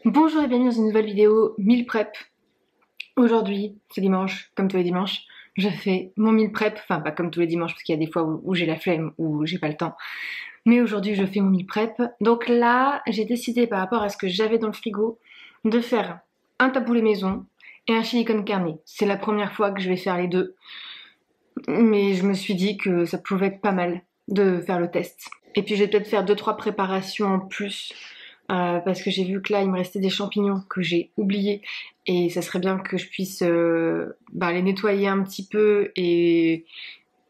Bonjour et bienvenue dans une nouvelle vidéo meal prep. Aujourd'hui, c'est dimanche, comme tous les dimanches, je fais mon meal prep, enfin pas comme tous les dimanches parce qu'il y a des fois où j'ai la flemme, où j'ai pas le temps. Mais aujourd'hui, je fais mon meal prep. Donc là, j'ai décidé par rapport à ce que j'avais dans le frigo de faire un taboulé maison et un chili con carne. C'est la première fois que je vais faire les deux. Mais je me suis dit que ça pouvait être pas mal de faire le test. Et puis je vais peut-être faire 2-3 préparations en plus. Parce que j'ai vu que là il me restait des champignons que j'ai oubliés et ça serait bien que je puisse les nettoyer un petit peu et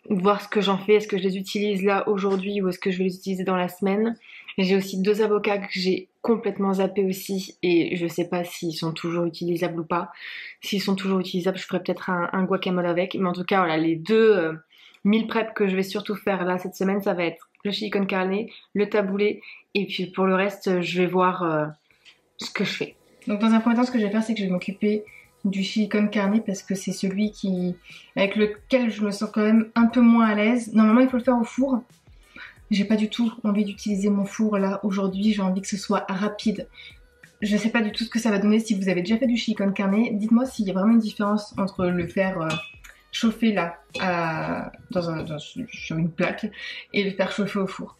voir ce que j'en fais. Est-ce que je les utilise là aujourd'hui ou est-ce que je vais les utiliser dans la semaine. Et j'ai aussi 2 avocats que j'ai complètement zappés aussi et je sais pas s'ils sont toujours utilisables ou pas. S'ils sont toujours utilisables, je ferai peut-être un guacamole avec. Mais en tout cas voilà, les deux meal prep que je vais surtout faire là cette semaine, ça va être le chili con carne, le taboulé. Et puis pour le reste, je vais voir ce que je fais. Donc dans un premier temps, ce que je vais faire, c'est que je vais m'occuper du chili con carne parce que c'est celui avec lequel je me sens quand même un peu moins à l'aise. Normalement, il faut le faire au four. J'ai pas du tout envie d'utiliser mon four là aujourd'hui. J'ai envie que ce soit rapide. Je sais pas du tout ce que ça va donner. Si vous avez déjà fait du chili con carne, dites-moi s'il y a vraiment une différence entre le faire chauffer là sur une plaque et le faire chauffer au four.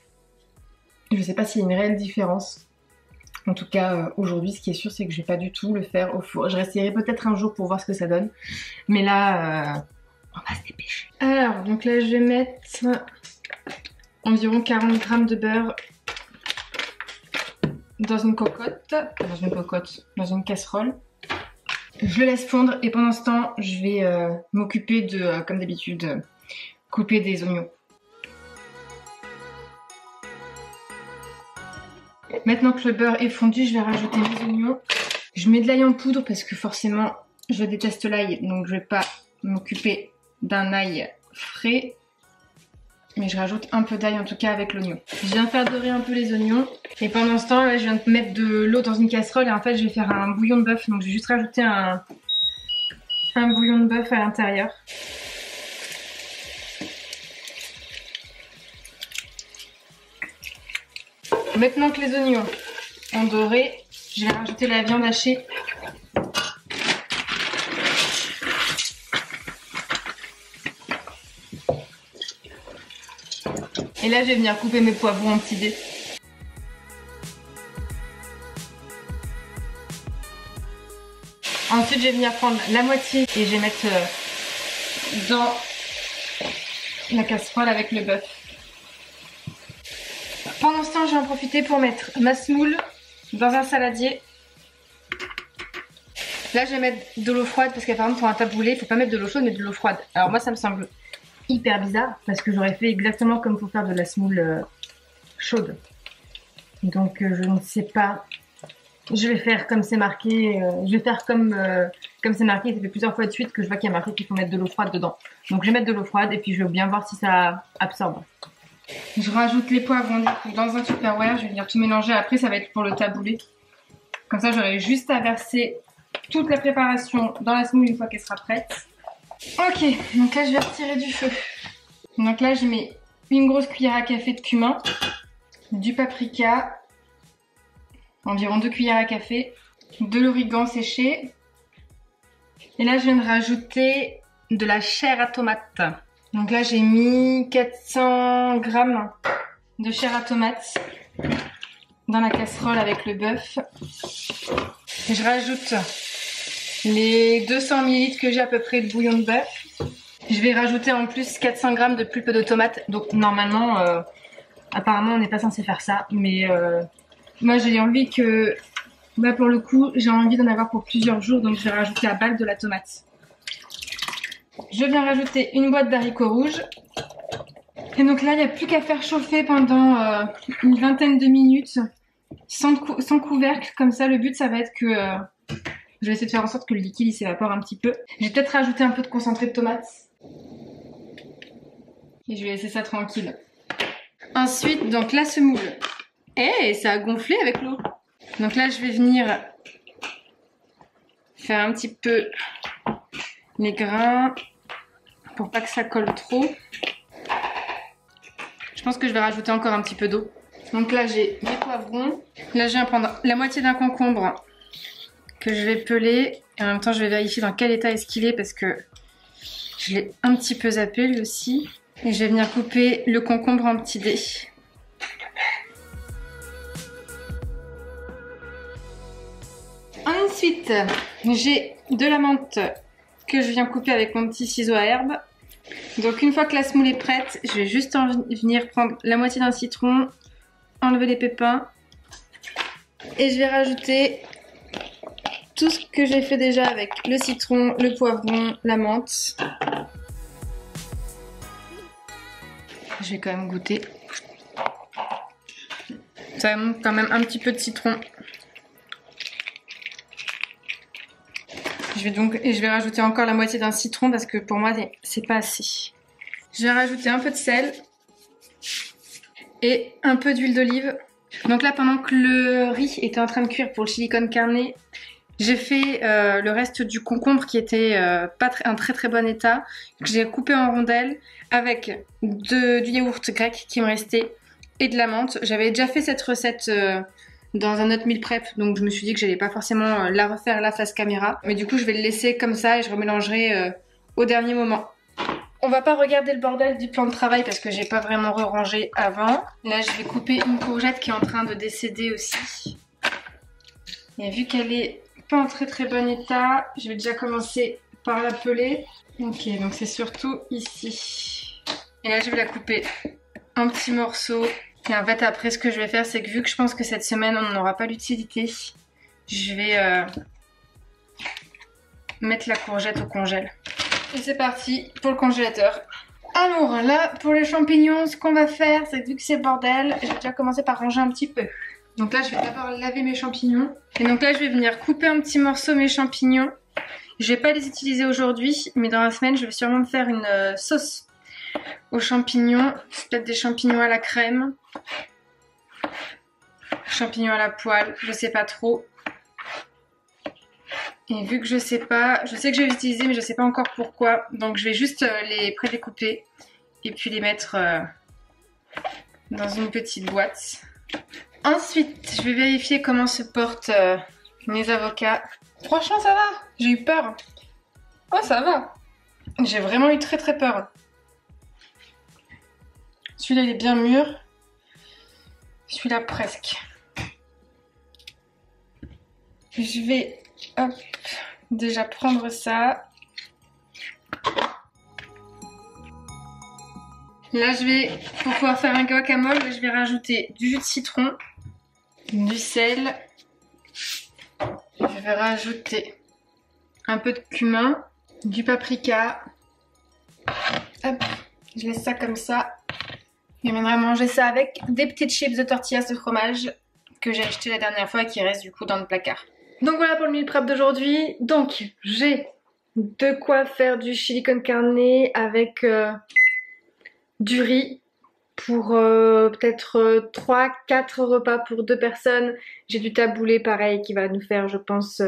Je sais pas s'il y a une réelle différence. En tout cas, aujourd'hui, ce qui est sûr, c'est que je vais pas du tout le faire au four. Je resterai peut-être un jour pour voir ce que ça donne. Mais là, on va se dépêcher. Alors, donc là, je vais mettre environ 40 g de beurre dans une cocotte. Dans une casserole. Je le laisse fondre et pendant ce temps, je vais m'occuper de, comme d'habitude, couper des oignons. Maintenant que le beurre est fondu, je vais rajouter les oignons. Je mets de l'ail en poudre parce que forcément, je déteste l'ail. Donc je vais pas m'occuper d'un ail frais. Mais je rajoute un peu d'ail en tout cas avec l'oignon. Je viens faire dorer un peu les oignons. Et pendant ce temps, là, je viens de mettre de l'eau dans une casserole. Et en fait, je vais faire un bouillon de bœuf. Donc je vais juste rajouter un bouillon de bœuf à l'intérieur. Maintenant que les oignons ont doré, je vais rajouter la viande hachée. Et là, je vais venir couper mes poivrons en petits dés. Ensuite, je vais venir prendre la moitié et je vais mettre dans la casserole avec le bœuf. Pendant ce temps, je vais en profiter pour mettre ma semoule dans un saladier. Là, je vais mettre de l'eau froide parce qu'apparemment pour un taboulé, il faut pas mettre de l'eau chaude mais de l'eau froide. Alors moi, ça me semble hyper bizarre parce que j'aurais fait exactement comme pour faire de la semoule chaude. Donc je ne sais pas. Je vais faire comme c'est marqué. Je vais faire comme c'est marqué. Ça fait plusieurs fois de suite que je vois qu'il y a marqué qu'il faut mettre de l'eau froide dedans. Donc je vais mettre de l'eau froide et puis je vais bien voir si ça absorbe. Je rajoute les poivrons dans un Tupperware, je vais venir tout mélanger, après ça va être pour le taboulé. Comme ça j'aurai juste à verser toute la préparation dans la semoule une fois qu'elle sera prête. Ok, donc là je vais retirer du feu. Donc là je mets une grosse cuillère à café de cumin, du paprika, environ 2 cuillères à café, de l'origan séché. Et là je viens de rajouter de la chair à tomate. Donc là j'ai mis 400 g de chair à tomate dans la casserole avec le bœuf. Et je rajoute les 200 ml que j'ai à peu près de bouillon de bœuf. Je vais rajouter en plus 400 g de pulpe de tomate. Donc normalement, apparemment on n'est pas censé faire ça. Mais moi j'ai envie que, là pour le coup, j'ai envie d'en avoir pour plusieurs jours. Donc je vais rajouter la balle de la tomate. Je viens rajouter une boîte d'haricots rouges. Et donc là, il n'y a plus qu'à faire chauffer pendant une vingtaine de minutes sans couvercle. Comme ça, le but, ça va être que... je vais essayer de faire en sorte que le liquide il s'évapore un petit peu. Je vais peut-être rajouter un peu de concentré de tomate. Et je vais laisser ça tranquille. Ensuite, donc la semoule. Eh, ça a gonflé avec l'eau. Donc là, je vais venir faire un petit peu les grains pour pas que ça colle trop. Je pense que je vais rajouter encore un petit peu d'eau. Donc là j'ai mes poivrons. Là je viens prendre la moitié d'un concombre que je vais peler. Et en même temps, je vais vérifier dans quel état est-ce qu'il est parce que je l'ai un petit peu zappé lui aussi. Et je vais venir couper le concombre en petits dés. Ensuite, j'ai de la menthe que je viens couper avec mon petit ciseau à herbe. Donc une fois que la semoule est prête, je vais juste venir prendre la moitié d'un citron, enlever les pépins. Et je vais rajouter tout ce que j'ai fait déjà avec le citron, le poivron, la menthe. Je vais quand même goûter. Ça monte quand même un petit peu de citron. Je vais rajouter encore la moitié d'un citron parce que pour moi c'est pas assez. Je vais rajouter un peu de sel et un peu d'huile d'olive. Donc là, pendant que le riz était en train de cuire pour le chili con carne, j'ai fait le reste du concombre qui était pas un très bon état, que j'ai coupé en rondelles avec du yaourt grec qui me restait et de la menthe. J'avais déjà fait cette recette dans un autre meal prep, donc je me suis dit que j'allais pas forcément la refaire là face caméra. Mais du coup, je vais le laisser comme ça et je remélangerai au dernier moment. On va pas regarder le bordel du plan de travail parce que j'ai pas vraiment re-rangé avant. Là, je vais couper une courgette qui est en train de décéder aussi. Et vu qu'elle est pas en très bon état, je vais déjà commencer par la peler. Ok, donc c'est surtout ici. Et là, je vais la couper en petits morceaux. Et en fait, après, ce que je vais faire, c'est que vu que je pense que cette semaine, on n'aura pas d'utilité, je vais mettre la courgette au congèle. Et c'est parti pour le congélateur. Alors là, pour les champignons, ce qu'on va faire, c'est que vu que c'est bordel, je vais déjà commencer par ranger un petit peu. Donc là, je vais d'abord laver mes champignons. Et donc là, je vais venir couper un petit morceau mes champignons. Je vais pas les utiliser aujourd'hui, mais dans la semaine, je vais sûrement me faire une sauce aux champignons. Peut-être des champignons à la crème. Champignons à la poêle, je sais pas trop. Et vu que je sais pas, je sais que je vais les utiliser mais je sais pas encore pourquoi. Donc je vais juste les pré-découper et puis les mettre dans une petite boîte. Ensuite, je vais vérifier comment se portent mes avocats. Franchement ça va, j'ai eu peur. Oh ça va. J'ai vraiment eu très peur. Celui-là il est bien mûr. Celui-là presque. Je vais hop, déjà prendre ça. Là je vais, pour pouvoir faire un guacamole, je vais rajouter du jus de citron, du sel. Je vais rajouter un peu de cumin, du paprika. Hop, je laisse ça comme ça. Je viendrai manger ça avec des petites chips de tortillas de fromage que j'ai acheté la dernière fois et qui restent du coup dans le placard. Donc voilà pour le meal prep d'aujourd'hui. Donc j'ai de quoi faire du chili con carne avec du riz pour peut-être 3-4 repas pour 2 personnes. J'ai du taboulé pareil qui va nous faire je pense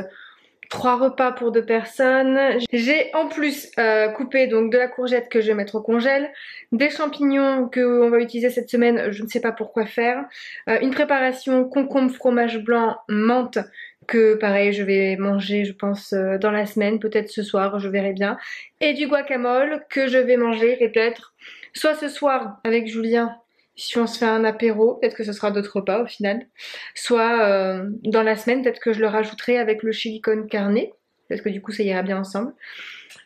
3 repas pour 2 personnes. J'ai en plus coupé donc de la courgette que je vais mettre au congèle, des champignons qu'on va utiliser cette semaine, je ne sais pas pourquoi faire, une préparation concombre, fromage blanc, menthe que pareil je vais manger je pense dans la semaine, peut-être ce soir, je verrai bien, et du guacamole que je vais manger peut-être soit ce soir avec Julien si on se fait un apéro, peut-être que ce sera d'autres repas au final, soit dans la semaine, peut-être que je le rajouterai avec le chili con carne, parce que du coup ça ira bien ensemble.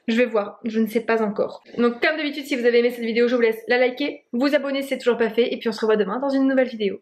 Je vais voir, je ne sais pas encore. Donc comme d'habitude, si vous avez aimé cette vidéo, je vous laisse la liker, vous abonner si c'est toujours pas fait, et puis on se revoit demain dans une nouvelle vidéo.